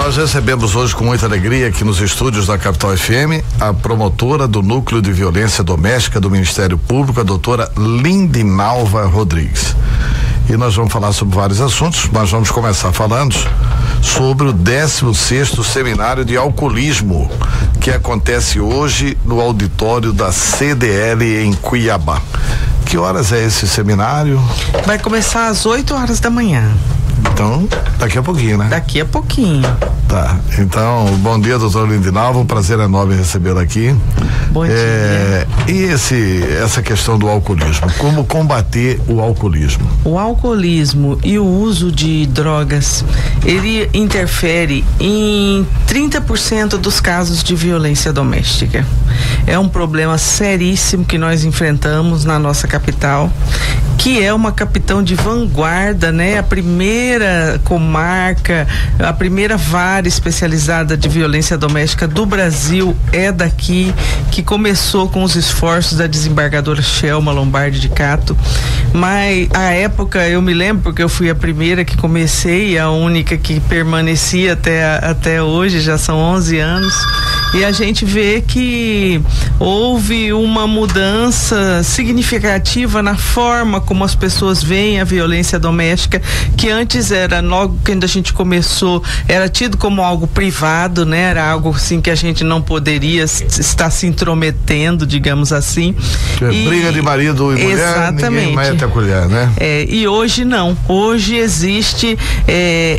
Nós recebemos hoje com muita alegria aqui nos estúdios da Capital FM a promotora do Núcleo de Violência Doméstica do Ministério Público, a doutora Lindinalva Rodrigues. E nós vamos falar sobre vários assuntos, mas vamos começar falando sobre o 16º Seminário de Alcoolismo, que acontece hoje no auditório da CDL em Cuiabá. Que horas é esse seminário? Vai começar às 8 horas da manhã. Então, daqui a pouquinho, né? Daqui a pouquinho. Tá, então, bom dia, doutora Lindinalva, um prazer enorme recebê-la aqui. Bom dia. E essa questão do alcoolismo, como combater o alcoolismo? O alcoolismo e o uso de drogas, ele interfere em 30% dos casos de violência doméstica. É um problema seríssimo que nós enfrentamos na nossa capital, que é uma capital de vanguarda, né? A primeira comarca, a primeira vara especializada de violência doméstica do Brasil é daqui, que começou com os esforços da desembargadora Shelma Lombardi de Cato. Mas a época eu me lembro, porque eu fui a primeira que comecei, a única que permanecia até hoje, já são 11 anos, e a gente vê que houve uma mudança significativa na forma como as pessoas veem a violência doméstica, que antes era, logo quando a gente começou, era tido como algo privado, né? Era algo assim que a gente não poderia estar se intrometendo, digamos assim. Briga de marido e mulher, exatamente. Ninguém mete a colher, né? E hoje não. Hoje existe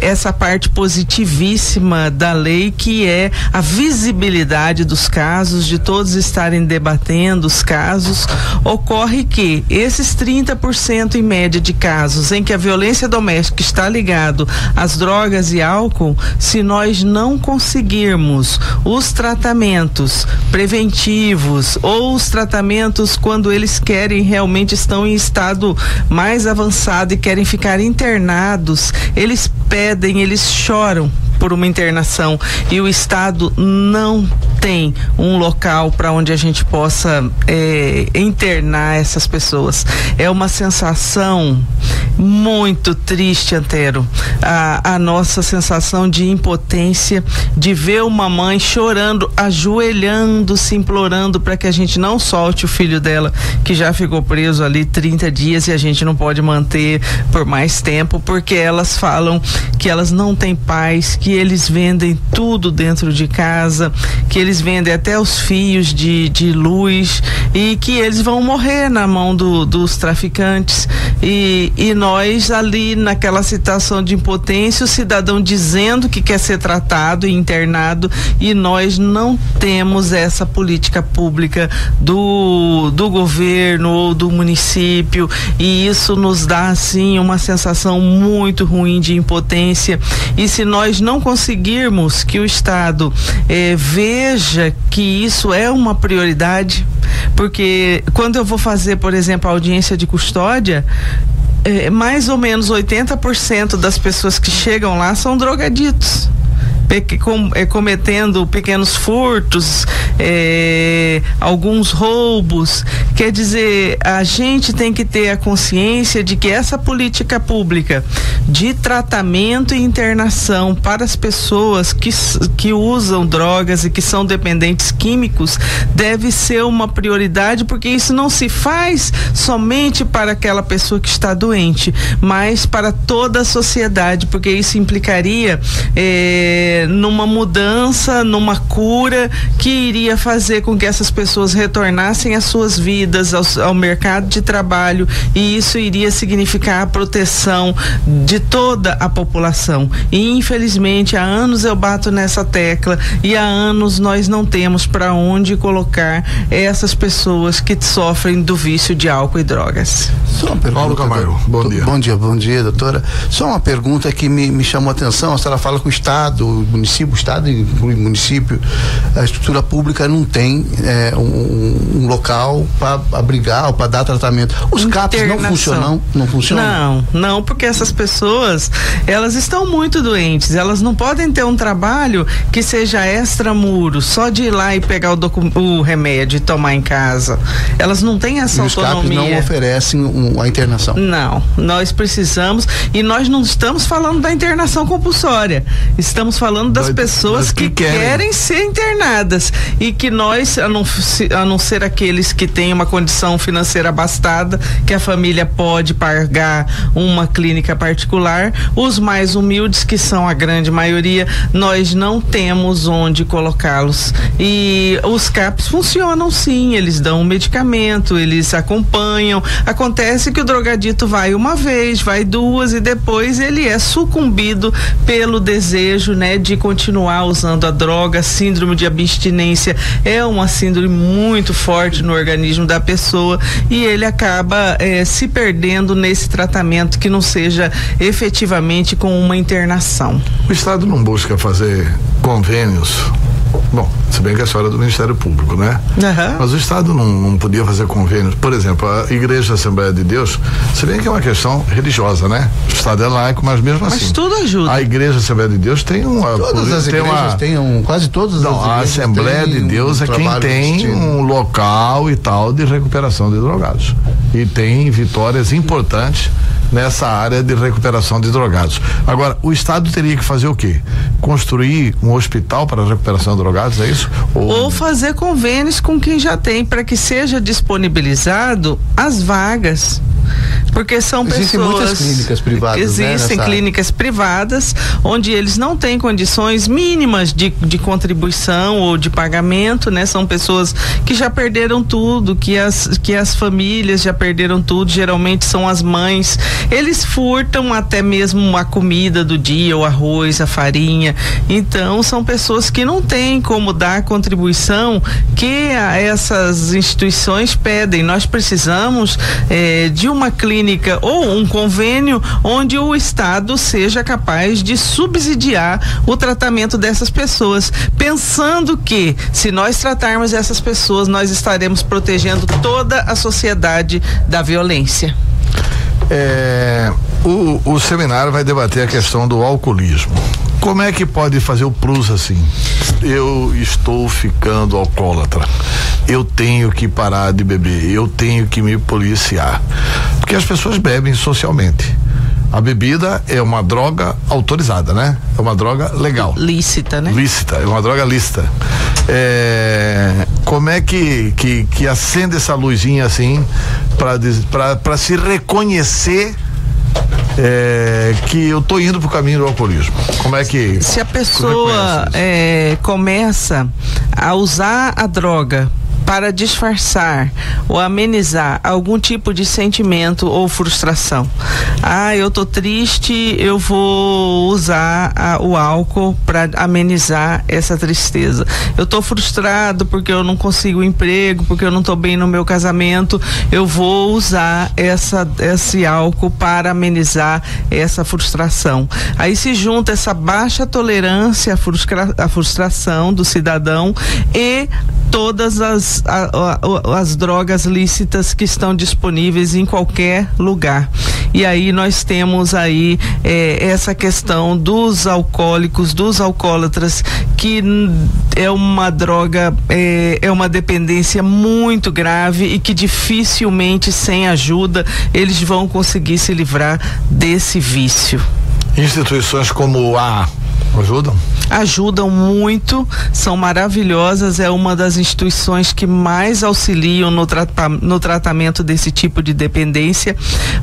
essa parte positivíssima da lei, que é a visibilidade dos casos, de todos estarem debatendo os casos. Ocorre que esses 30% em média de casos em que a violência doméstica está ligado às drogas e álcool, se nós não conseguirmos os tratamentos preventivos ou os tratamentos quando eles querem, realmente estão em estado mais avançado e querem ficar internados, eles pedem, eles choram por uma internação, e o Estado não tem um local para onde a gente possa internar essas pessoas. É uma sensação muito triste, Antero, a nossa sensação de impotência, de ver uma mãe chorando, ajoelhando-se, implorando para que a gente não solte o filho dela, que já ficou preso ali 30 dias e a gente não pode manter por mais tempo, porque elas falam que elas não têm paz, que eles vendem tudo dentro de casa, que eles vendem até os fios de luz, e que eles vão morrer na mão dos traficantes, e nós ali naquela situação de impotência, o cidadão dizendo que quer ser tratado e internado, e nós não temos essa política pública do governo ou do município, e isso nos dá assim uma sensação muito ruim de impotência. E se nós não conseguirmos que o Estado veja que isso é uma prioridade, porque quando eu vou fazer, por exemplo, a audiência de custódia, mais ou menos 80% das pessoas que chegam lá são drogaditos, cometendo pequenos furtos, alguns roubos. Quer dizer, a gente tem que ter a consciência de que essa política pública de tratamento e internação para as pessoas que usam drogas e que são dependentes químicos deve ser uma prioridade, porque isso não se faz somente para aquela pessoa que está doente, mas para toda a sociedade, porque isso implicaria numa mudança, numa cura que iria fazer com que essas pessoas retornassem às suas vidas, ao mercado de trabalho, e isso iria significar a proteção de toda a população. E infelizmente há anos eu bato nessa tecla, e há anos nós não temos para onde colocar essas pessoas que sofrem do vício de álcool e drogas. Só uma pergunta, Paulo Camargo, bom dia. Bom dia, doutora. Só uma pergunta que me chamou a atenção. A senhora fala que o Estado, o Estado inclui o município, a estrutura pública não tem um local para abrigar ou para dar tratamento. Os CAPs não funcionam? Não, porque essas pessoas, elas estão muito doentes, elas não podem ter um trabalho que seja extramuro, só de ir lá e pegar o remédio e tomar em casa. Elas não têm essa autonomia. Os CAPs não oferecem a internação? Não, nós precisamos, e nós não estamos falando da internação compulsória, estamos falando falando das pessoas que querem ser internadas e que nós, a não ser aqueles que têm uma condição financeira abastada, que a família pode pagar uma clínica particular, os mais humildes, que são a grande maioria, nós não temos onde colocá-los. E os CAPs funcionam sim, eles dão um medicamento, eles acompanham. Acontece que o drogadito vai uma vez, vai duas e depois ele é sucumbido pelo desejo, né, de continuar usando a droga. Síndrome de abstinência é uma síndrome muito forte no organismo da pessoa e ele acaba se perdendo nesse tratamento que não seja efetivamente com uma internação. O Estado não busca fazer convênios? Bom, se bem que a história é do Ministério Público, né? Uhum. Mas o Estado não podia fazer convênios. Por exemplo, a Igreja Assembleia de Deus, se bem que é uma questão religiosa, né? O Estado é laico, mas mesmo assim. Mas tudo ajuda. A Igreja Assembleia de Deus tem uma. Todas as igrejas têm quase todas as igrejas. A Assembleia de Deus é quem tem um local e tal de recuperação de drogados. E tem vitórias importantes nessa área de recuperação de drogados. Agora, o Estado teria que fazer o quê? Construir um hospital para a recuperação de drogados, é isso? Ou fazer convênios com quem já tem, para que seja disponibilizado as vagas. Porque são Existem pessoas. Muitas clínicas privadas. Existem clínicas privadas onde eles não têm condições mínimas de contribuição ou de pagamento, né? São pessoas que já perderam tudo, que as famílias já perderam tudo, geralmente são as mães. Eles furtam até mesmo a comida do dia, o arroz, a farinha. Então, são pessoas que não têm como dar a contribuição que essas instituições pedem. Nós precisamos de uma clínica ou um convênio onde o Estado seja capaz de subsidiar o tratamento dessas pessoas, pensando que se nós tratarmos essas pessoas, nós estaremos protegendo toda a sociedade da violência. O seminário vai debater a questão do alcoolismo. Como é que pode fazer o plus assim? Eu estou ficando alcoólatra. Eu tenho que parar de beber. Eu tenho que me policiar. Porque as pessoas bebem socialmente. A bebida é uma droga autorizada, né? É uma droga legal. Lícita, né? Lícita, é uma droga lícita. Como é que acende essa luzinha assim para se reconhecer que eu tô indo pro caminho do alcoolismo? Como é que... Se a pessoa começa a usar a droga para disfarçar ou amenizar algum tipo de sentimento ou frustração. Eu tô triste, eu vou usar o álcool para amenizar essa tristeza. Eu tô frustrado porque eu não consigo emprego, porque eu não tô bem no meu casamento, eu vou usar esse álcool para amenizar essa frustração. Aí se junta essa baixa tolerância à frustração do cidadão e todas as drogas lícitas que estão disponíveis em qualquer lugar. E aí nós temos aí essa questão dos alcoólicos, dos alcoólatras, que é uma droga, é uma dependência muito grave e que dificilmente, sem ajuda, eles vão conseguir se livrar desse vício. Instituições como a ajudam? Ajudam muito, são maravilhosas, é uma das instituições que mais auxiliam no tratamento desse tipo de dependência,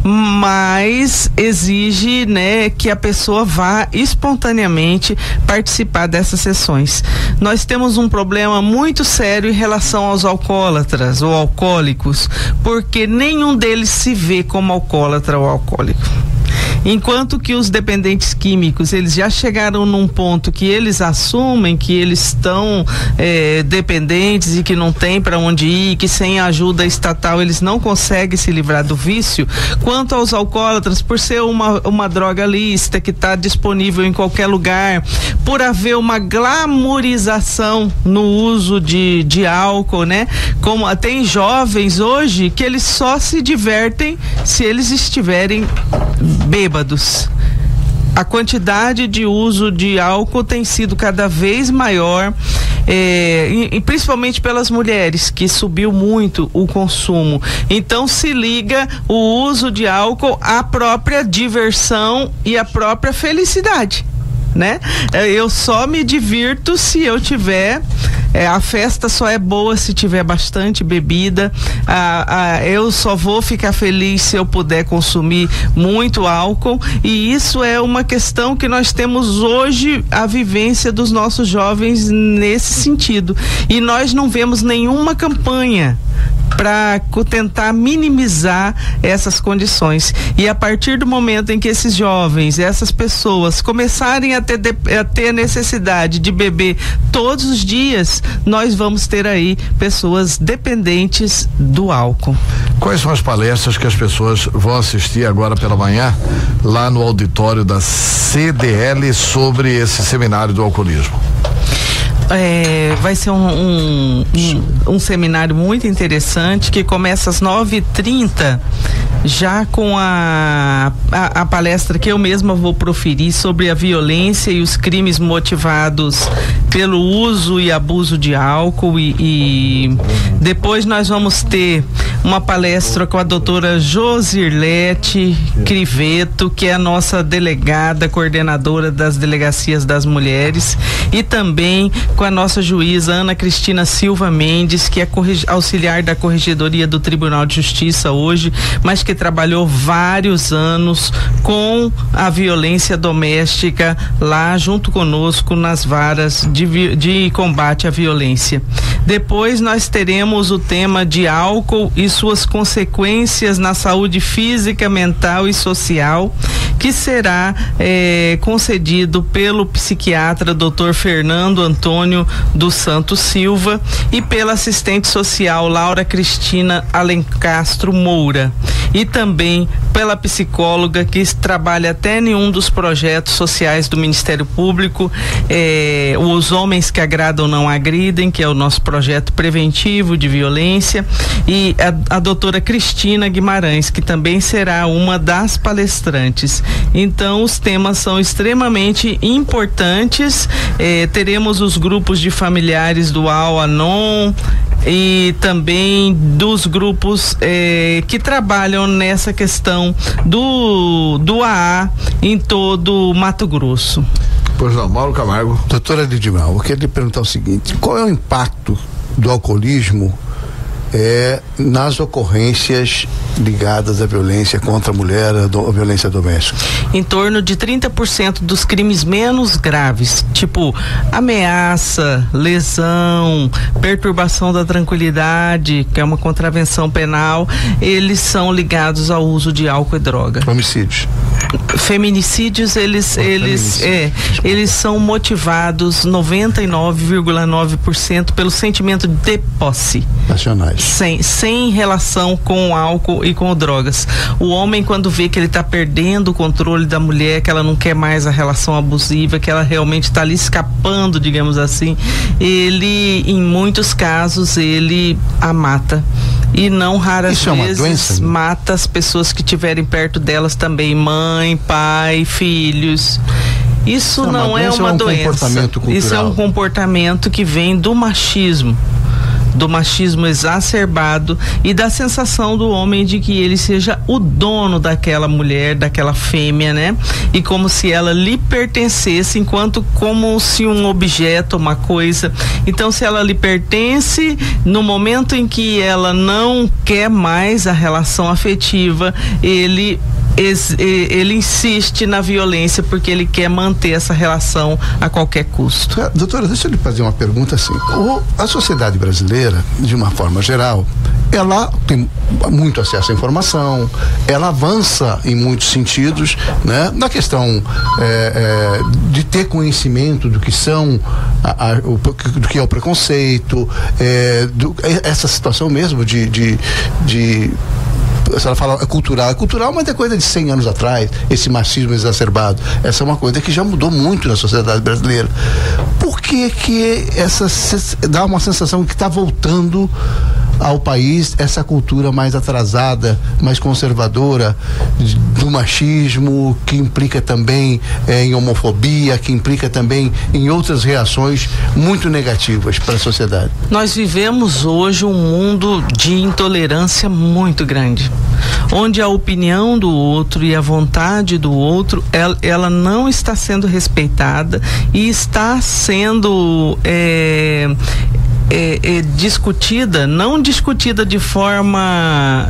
mas exige, né, que a pessoa vá espontaneamente participar dessas sessões. Nós temos um problema muito sério em relação aos alcoólatras ou alcoólicos, porque nenhum deles se vê como alcoólatra ou alcoólico. Enquanto que os dependentes químicos, eles já chegaram num ponto que eles assumem que eles estão dependentes e que não tem para onde ir, que sem a ajuda estatal eles não conseguem se livrar do vício. Quanto aos alcoólatras, por ser uma droga lícita que está disponível em qualquer lugar, por haver uma glamorização no uso de álcool, né? Como tem jovens hoje que eles só se divertem se eles estiverem bêbados. A quantidade de uso de álcool tem sido cada vez maior, e principalmente pelas mulheres, que subiu muito o consumo. Então se liga o uso de álcool à própria diversão e à própria felicidade. né? Eu só me divirto se eu tiver, a festa só é boa se tiver bastante bebida, eu só vou ficar feliz se eu puder consumir muito álcool, e isso é uma questão que nós temos hoje, a vivência dos nossos jovens nesse sentido, e nós não vemos nenhuma campanha para tentar minimizar essas condições. E a partir do momento em que esses jovens, essas pessoas começarem a ter necessidade de beber todos os dias, nós vamos ter aí pessoas dependentes do álcool. Quais são as palestras que as pessoas vão assistir agora pela manhã lá no auditório da CDL sobre esse seminário do alcoolismo? Vai ser um seminário muito interessante que começa às 9h30, já com a palestra que eu mesma vou proferir sobre a violência e os crimes motivados pelo uso e abuso de álcool, e depois nós vamos ter uma palestra com a doutora Josirlete Criveto, que é a nossa delegada, coordenadora das delegacias das mulheres, e também com a nossa juíza Ana Cristina Silva Mendes, que é auxiliar da Corregedoria do Tribunal de Justiça hoje, mas que trabalhou vários anos com a violência doméstica lá junto conosco nas varas de combate à violência. Depois nós teremos o tema de álcool e suas consequências na saúde física, mental e social, que será concedido pelo psiquiatra Dr. Fernando Antônio dos Santos Silva e pela assistente social Laura Cristina Alencastro Moura, e também pela psicóloga que trabalha até em um dos projetos sociais do Ministério Público, Os Homens que Agradam Não Agridem, que é o nosso projeto preventivo de violência, e a doutora Cristina Guimarães, que também será uma das palestrantes. Então os temas são extremamente importantes. Teremos os grupos de familiares do Al-Anon e também dos grupos que trabalham nessa questão do AA em todo o Mato Grosso. Pois não, Mauro Camargo. Doutora Lidimar, eu queria lhe perguntar o seguinte: qual é o impacto do alcoolismo nas ocorrências ligadas à violência contra a mulher, a violência doméstica? Em torno de 30% dos crimes menos graves, tipo ameaça, lesão, perturbação da tranquilidade, que é uma contravenção penal, eles são ligados ao uso de álcool e droga. Homicídios. Feminicídios, eles são motivados 99,9% pelo sentimento de posse. Nacionais. Sem relação com álcool e com drogas. O homem, quando vê que ele está perdendo o controle da mulher, que ela não quer mais a relação abusiva, que ela realmente está ali escapando, digamos assim, ele, em muitos casos, ele a mata. E não raras vezes mata as pessoas que estiverem perto delas também, mãe, pai, filhos. Isso não é uma doença. Isso é um comportamento que vem do machismo exacerbado e da sensação do homem de que ele seja o dono daquela mulher, daquela fêmea, né? E como se ela lhe pertencesse, como se um objeto, uma coisa. Então, se ela lhe pertence, no momento em que ela não quer mais a relação afetiva, ele insiste na violência porque ele quer manter essa relação a qualquer custo. Doutora, deixa eu lhe fazer uma pergunta assim. A sociedade brasileira, de uma forma geral, ela tem muito acesso à informação, ela avança em muitos sentidos, né? Na questão de ter conhecimento do que são do que é o preconceito, essa situação mesmo de a senhora fala é cultural, mas é coisa de 100 anos atrás, esse machismo exacerbado. Essa é uma coisa que já mudou muito na sociedade brasileira. Por que dá uma sensação que está voltando ao país essa cultura mais atrasada, mais conservadora, do machismo, que implica também em homofobia, que implica também em outras reações muito negativas para a sociedade? Nós vivemos hoje um mundo de intolerância muito grande, onde a opinião do outro e a vontade do outro, ela não está sendo respeitada e está sendo discutida, não discutida de forma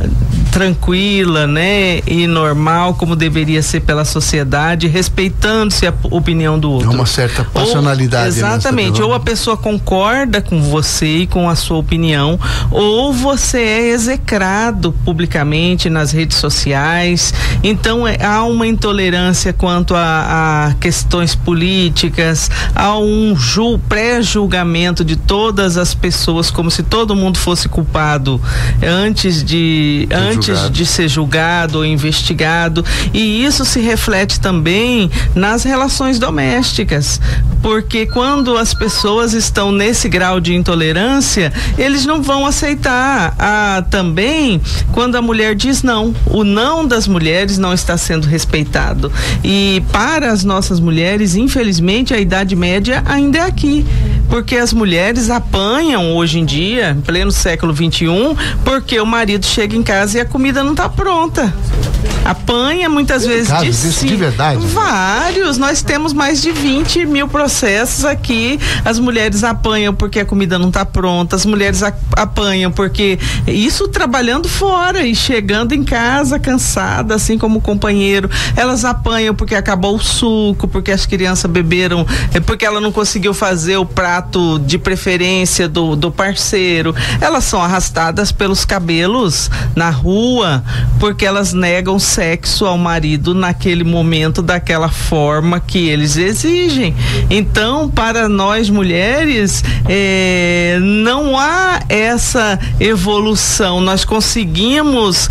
tranquila, né, e normal, como deveria ser pela sociedade, respeitando-se a opinião do outro. É uma certa passionalidade. Exatamente, ou a pessoa concorda com você e com a sua opinião, ou você é execrado publicamente nas redes sociais. Então há uma intolerância quanto a questões políticas, há um pré-julgamento de todas as pessoas, como se todo mundo fosse culpado antes de ser julgado ou investigado, e isso se reflete também nas relações domésticas, porque quando as pessoas estão nesse grau de intolerância, eles não vão aceitar. Também quando a mulher diz não, o não das mulheres não está sendo respeitado, e para as nossas mulheres, infelizmente, a idade média ainda é aqui, porque as mulheres apanham hoje em dia, em pleno século XXI, porque o marido chega em casa e a comida não está pronta. Apanha muitas vezes de verdade? Vários. Nós temos mais de 20 mil processos aqui. As mulheres apanham porque a comida não está pronta, as mulheres apanham porque isso trabalhando fora e chegando em casa cansada, assim como o companheiro. Elas apanham porque acabou o suco, porque as crianças beberam, porque ela não conseguiu fazer o prato de preferência do parceiro. Elas são arrastadas pelos cabelos na rua porque elas negam sexo ao marido naquele momento, daquela forma que eles exigem. Então, para nós mulheres, não há essa evolução. Nós conseguimos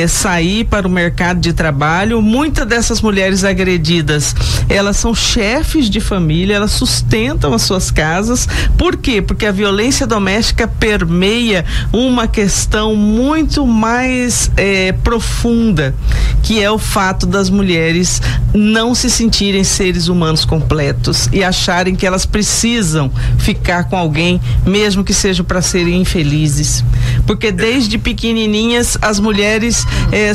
sair para o mercado de trabalho. Muitas dessas mulheres agredidas, elas são chefes de família, elas sustentam as suas casas. Por quê? Porque a violência doméstica permeia uma questão muito mais profunda, que é o fato das mulheres não se sentirem seres humanos completos e acharem que elas precisam ficar com alguém, mesmo que seja para serem infelizes. Porque desde pequenininhas as mulheres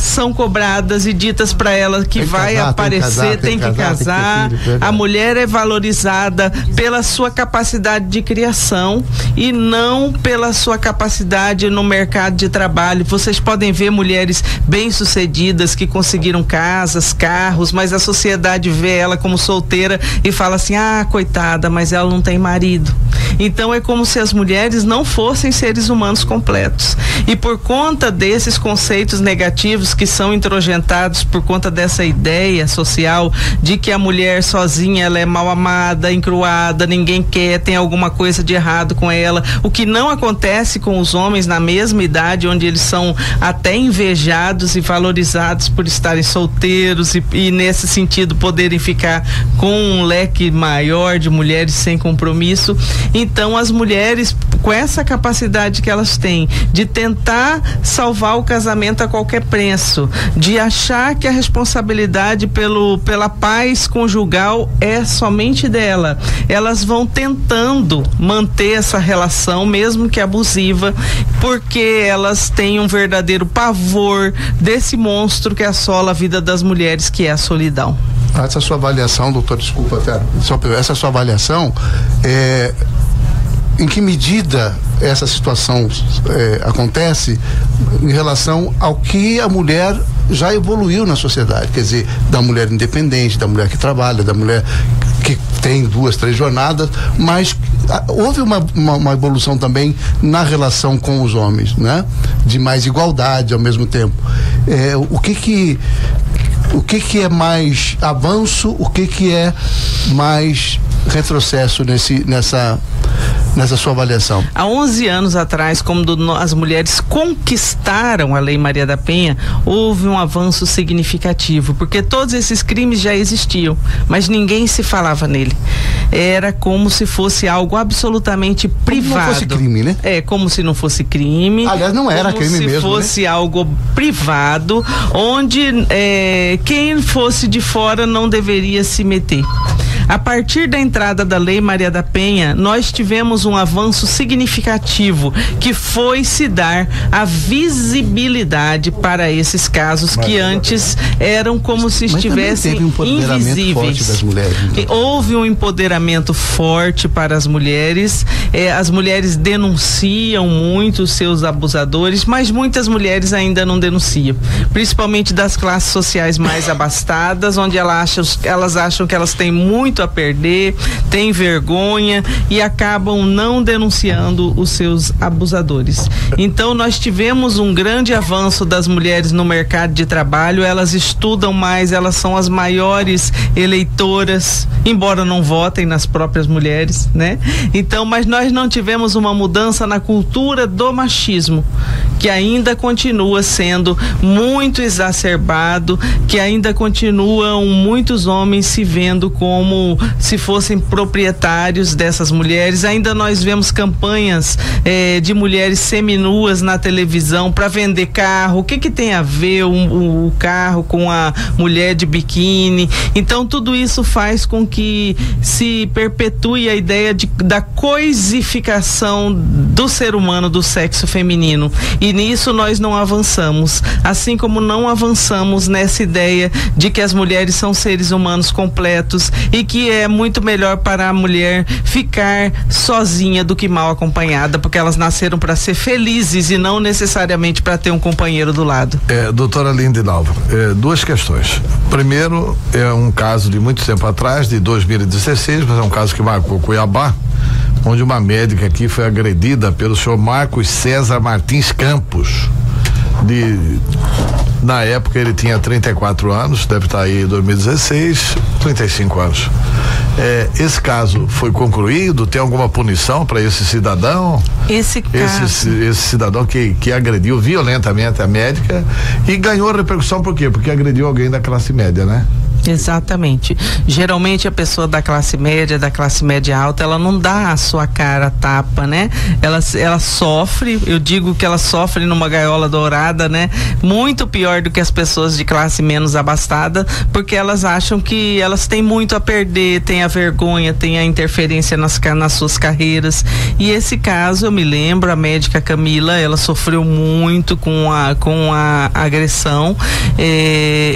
são cobradas e ditas para elas que vai aparecer, tem que casar. A mulher é valorizada pela sua capacidade de criação e não pela sua capacidade no mercado de trabalho. Vocês podem ver mulheres bem-sucedidas que conseguiram casas, carros, mas a sociedade vê ela como solteira e fala assim: ah, coitada, mas ela não tem marido. Então é como se as mulheres não fossem seres humanos completos. E por conta desses conceitos negativos que são introjetados por conta dessa ideia social de que a mulher sozinha ela é mal amada, encruada, ninguém quer, tem alguma coisa de errado com ela, o que não acontece com os homens na mesma idade, onde eles são até invejados e valorizados por estarem solteiros e nesse sentido poderem ficar com um leque maior de mulheres sem compromisso. Então as mulheres, com essa capacidade que elas têm de tentar salvar o casamento a qualquer preço, de achar que a responsabilidade pela paz conjugal é somente dela, elas vão tentando manter essa relação, mesmo que abusiva, porque elas têm um verdadeiro pavor desse monstro que assola a vida das mulheres, que é a solidão. Essa sua avaliação, doutor, desculpa, essa sua avaliação em que medida essa situação acontece em relação ao que a mulher já evoluiu na sociedade, quer dizer, da mulher independente, da mulher que trabalha, da mulher que tem 2, 3 jornadas, mas houve uma evolução também na relação com os homens, né? De mais igualdade ao mesmo tempo. O que é mais avanço, o que é mais retrocesso nessa sua avaliação? Há 11 anos atrás, quando as mulheres conquistaram a Lei Maria da Penha, houve um avanço significativo, porque todos esses crimes já existiam, mas ninguém se falava nele. era como se fosse algo absolutamente privado. Como não fosse crime, né? Como se não fosse crime. Aliás, não era crime mesmo, como se fosse algo privado, onde quem fosse de fora não deveria se meter. A partir da entrada da Lei Maria da Penha, nós tivemos um avanço significativo, que foi se dar a visibilidade para esses casos que antes eram como se estivessem invisíveis. Das mulheres, então. Houve um empoderamento forte para as mulheres. As mulheres denunciam muito os seus abusadores, mas muitas mulheres ainda não denunciam, principalmente das classes sociais mais abastadas, onde elas acham que elas têm muito a perder, têm vergonha e acabam não denunciando os seus abusadores. Então nós tivemos um grande avanço das mulheres no mercado de trabalho. Elas estudam mais, elas são as maiores eleitoras, embora não votem nas próprias mulheres, né? Então, mas nós não tivemos uma mudança na cultura do machismo, que ainda continua sendo muito exacerbado, que ainda continuam muitos homens se vendo como se fossem proprietários dessas mulheres. Ainda nós vemos campanhas de mulheres seminuas na televisão para vender carro. O que tem a ver o carro com a mulher de biquíni? Então tudo isso faz com que se perpetue a ideia da coisificação do ser humano, do sexo feminino, e nisso nós não avançamos, assim como não avançamos nessa ideia de que as mulheres são seres humanos completos e que é muito melhor para a mulher ficar sozinha do que mal acompanhada, porque elas nasceram para ser felizes e não necessariamente para ter um companheiro do lado. Doutora Lindinalva, duas questões. Primeiro, é um caso de muito tempo atrás, de 2016, mas é um caso que marcou Cuiabá, onde uma médica aqui foi agredida pelo senhor Marcos César Martins Campos. Na época ele tinha 34 anos, deve estar aí em 2016, 35 anos. Esse caso foi concluído? Tem alguma punição para esse cidadão? Esse cidadão que agrediu violentamente a médica e ganhou repercussão por quê? Porque agrediu alguém da classe média, né? Exatamente. Geralmente a pessoa da classe média alta, ela não dá a sua cara a tapa, né? Ela sofre, eu digo que ela sofre numa gaiola dourada, né? Muito pior do que as pessoas de classe menos abastada, porque elas acham que elas têm muito a perder, têm a vergonha, têm a interferência nas suas carreiras. E esse caso, eu me lembro, a médica Camila, ela sofreu muito com a agressão.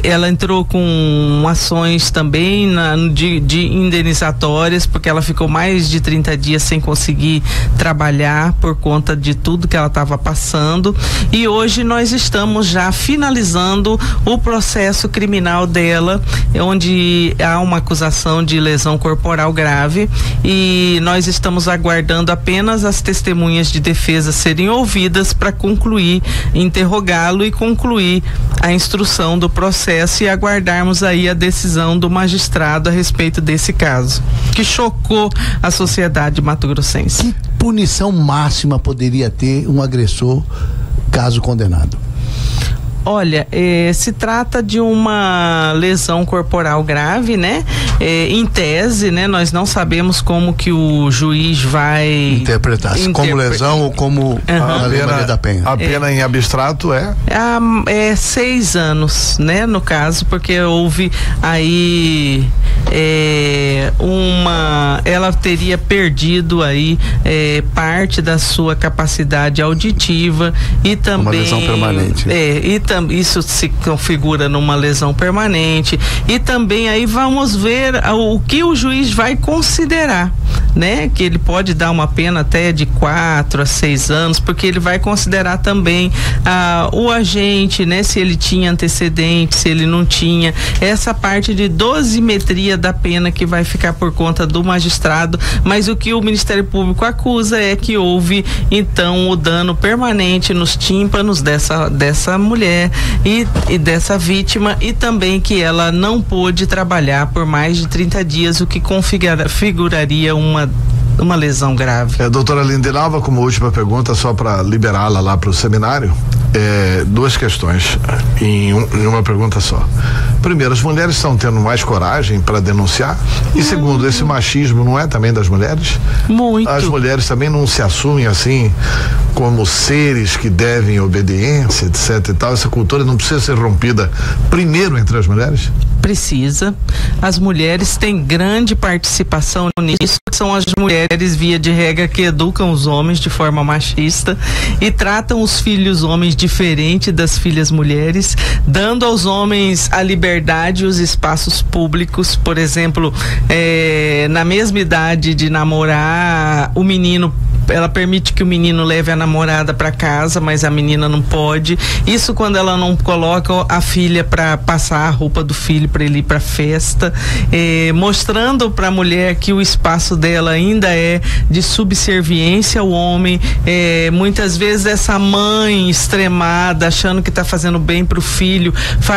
Ela entrou com ações também de indenizatórias, porque ela ficou mais de 30 dias sem conseguir trabalhar por conta de tudo que ela estava passando, e hoje nós estamos já finalizando o processo criminal dela, onde há uma acusação de lesão corporal grave, e nós estamos aguardando apenas as testemunhas de defesa serem ouvidas para concluir, interrogá-lo e concluir a instrução do processo e aguardarmos aí a decisão do magistrado a respeito desse caso, que chocou a sociedade mato-grossense. Que punição máxima poderia ter um agressor caso condenado? Olha, se trata de uma lesão corporal grave, né? Em tese, né? Nós não sabemos como que o juiz vai interpretar, como lesão ou como a Lei Maria da Penha. A pena em abstrato é 6 anos, né? No caso, porque houve aí ela teria perdido aí parte da sua capacidade auditiva e também uma lesão permanente. Isso se configura numa lesão permanente, e também aí vamos ver o que o juiz vai considerar, né? Que ele pode dar uma pena até de 4 a 6 anos, porque ele vai considerar também o agente, né? Se ele tinha antecedente, se ele não tinha, essa parte de dosimetria da pena que vai ficar por conta do magistrado. Mas o que o Ministério Público acusa é que houve então o dano permanente nos tímpanos dessa mulher e dessa vítima, e também que ela não pôde trabalhar por mais de 30 dias, o que configuraria uma lesão grave. Doutora Lindinalva, como última pergunta, só para liberá-la lá para o seminário, 2 questões em uma pergunta só. primeiro, as mulheres estão tendo mais coragem para denunciar, e segundo, esse machismo não é também das mulheres? Muito. As mulheres também não se assumem assim como seres que devem obediência, etc e tal. Essa cultura não precisa ser rompida primeiro entre as mulheres? Precisa. As mulheres têm grande participação nisso, são as mulheres, via de regra, que educam os homens de forma machista e tratam os filhos homens diferente das filhas mulheres, dando aos homens a liberdade e os espaços públicos. Por exemplo, na mesma idade de namorar, o menino, ela permite que o menino leve a namorada para casa, mas a menina não pode. Isso quando ela não coloca a filha para passar a roupa do filho para ele ir para festa, mostrando para a mulher que o espaço dela ainda é de subserviência ao homem. Muitas vezes essa mãe extremada, achando que está fazendo bem para o filho,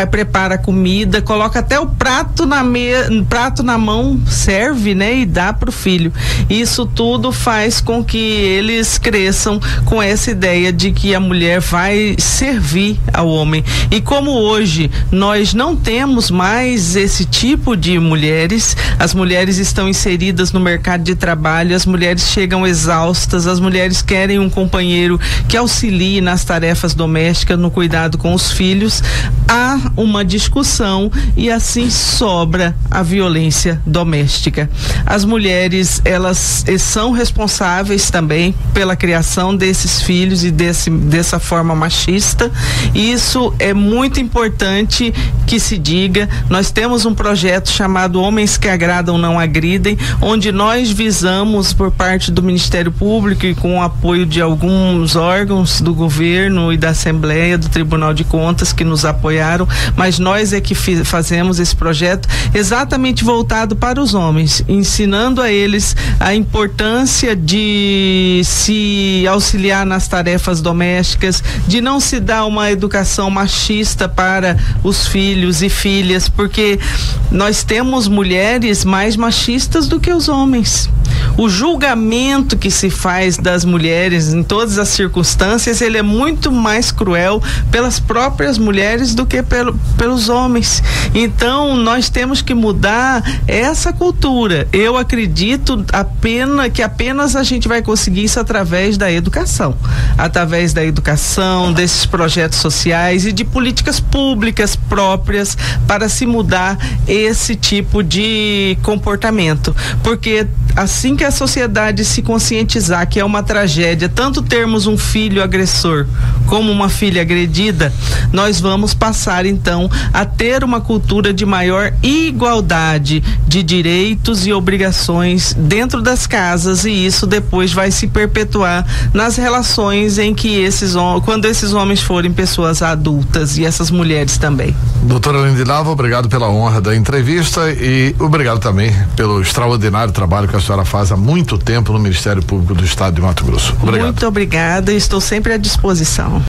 prepara a comida, coloca até o prato na mão, serve, né, e dá para o filho. Isso tudo faz com que eles cresçam com essa ideia de que a mulher vai servir ao homem. E como hoje nós não temos mais esse tipo de mulheres, as mulheres estão inseridas no mercado de trabalho, as mulheres chegam exaustas, as mulheres querem um companheiro que auxilie nas tarefas domésticas, no cuidado com os filhos, há uma discussão e assim sobra a violência doméstica. As mulheres, elas são responsáveis também pela criação desses filhos e dessa forma machista. Isso é muito importante que se diga. Nós temos um projeto chamado Homens que Agradam Não Agridem, onde nós visamos, por parte do Ministério Público e com o apoio de alguns órgãos do governo e da Assembleia, do Tribunal de Contas, que nos apoiaram, mas nós é que fazemos esse projeto exatamente voltado para os homens, ensinando a eles a importância de se auxiliar nas tarefas domésticas, de não se dar uma educação machista para os filhos e filhas, porque nós temos mulheres mais machistas do que os homens. O julgamento que se faz das mulheres em todas as circunstâncias, ele é muito mais cruel pelas próprias mulheres do que pelos homens. Então nós temos que mudar essa cultura. Eu acredito que apenas a gente vai conseguir isso através da educação, desses projetos sociais e de políticas públicas próprias para se mudar esse tipo de comportamento, porque assim que a sociedade se conscientizar que é uma tragédia tanto termos um filho agressor como uma filha agredida, nós vamos passar então a ter uma cultura de maior igualdade de direitos e obrigações dentro das casas, e isso depois vai se perpetuar nas relações em que quando esses homens forem pessoas adultas, e essas mulheres também. Doutora Lindinalva, obrigado pela honra da entrevista e obrigado também pelo extraordinário trabalho que a senhora faz há muito tempo no Ministério Público do Estado de Mato Grosso. Obrigado. Muito obrigada, estou sempre à disposição.